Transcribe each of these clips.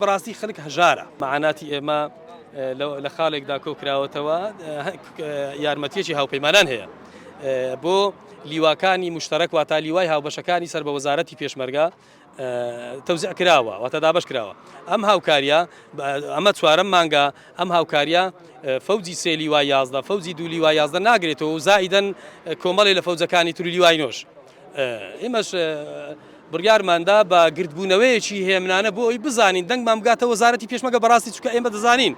بەڕاستی خەڵک هەژارە مەعاناتی ئێمە لە خاڵێکدا کۆکراوەتەوە یارمەتیەکی هاوپەیمانان هەیە بۆ لیواکانی مشتەرەک واتە لیوای هاوبەشەکانی سەر بە وەزارەتی پێشمەرگە تەوزیع کراوە واتە دابەش کراوە ئەم هاوکاریە ئەمە چوارەم مانگە ئەم هاوکاریە فەوجی سێ لیوای 11 فەوجی دوو لیوای 11 ناگرێتەوە و زائیدەن کۆمەڵی لە فەوجەکانی تر لیوای نۆش ئێمەش بڕیارماندا بە گردبوونەوەیەکی هێمنانە بۆ ئەوی بزانین دەنگمان بگاتە وەزارەتی پێشمەرگە بەڕاستی چونکە ئێمە دەزانین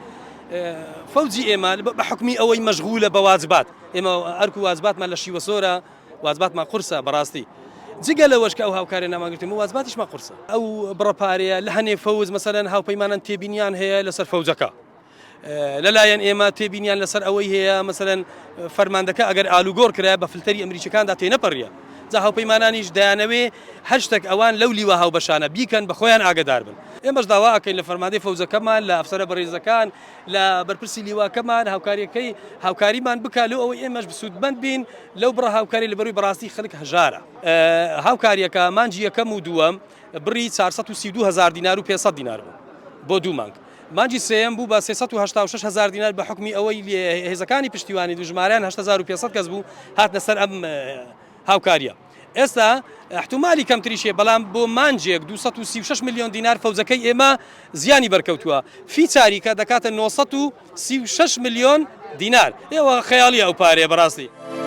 فەوجی ئێمە بە حکمی ئەوەی مەشغولە بە واجبات ئێمە ئەرک و واجباتمان لە شیوە سۆرە واجباتمان قورسە بەڕاستی جگە لەوەش کە ئەو هاوکارێ ناماگرتم و واجباتیشمان قورسە ئەو بڕەپارەیە لە هەنێ فەوز مەسەلەن هاوپەیمانان تێبینیان هەیە لەسەر فەوجەکە لەلایەن ئێمە تێبینیان لەسەر ئەوەی هەیە مەسەلەن فەرماندەکە ئەگەر ئالوگۆڕ کرا بە فلتەری ئەمریکەکاندا تێنەپەڕیە جا هاوپەیمانانیش دەیانەوێ هەر شتێک ئەوان لەو لیوە هاوبەشانە بیکەن بە خۆیان ئاگادار بن ئێمەش داوا ئەکەین لە فەرماندەی فەوزەکەمان لە ئەفسەرە بەڕێزەکان لە بەرپرسی لیواکەمان هاوکاریمان بکا لەو ئەوەی ئێمەش بسوودمەند بین لەو بڕە هاوکاری لە بەرووی بەڕاستی خەڵک هەژارە هاوکاریەکە مانجی یەکەم و دووەم بڕی 432,000 دینار و 500 دینار بوو بۆ دوو مانگ مانجی سێم بوو بە 386,000 دینار بە حکمی ئەوەی هێزەکانی پشتیوانی دوژمارەیان 8,500 کەس بوو هاتنە سەر ئەم هاوکاریە ئێستا احتمالی کەمتریشێ بەڵام بۆ مانجێک 236 میلیۆن دینار فەوزەکەی ئێمە زیانی بەرکەوتووە فی چاریکە دەکاتە 936 میلیۆن دینار ئێوە خەیاڵی ئەو پارەیە بەڕاستی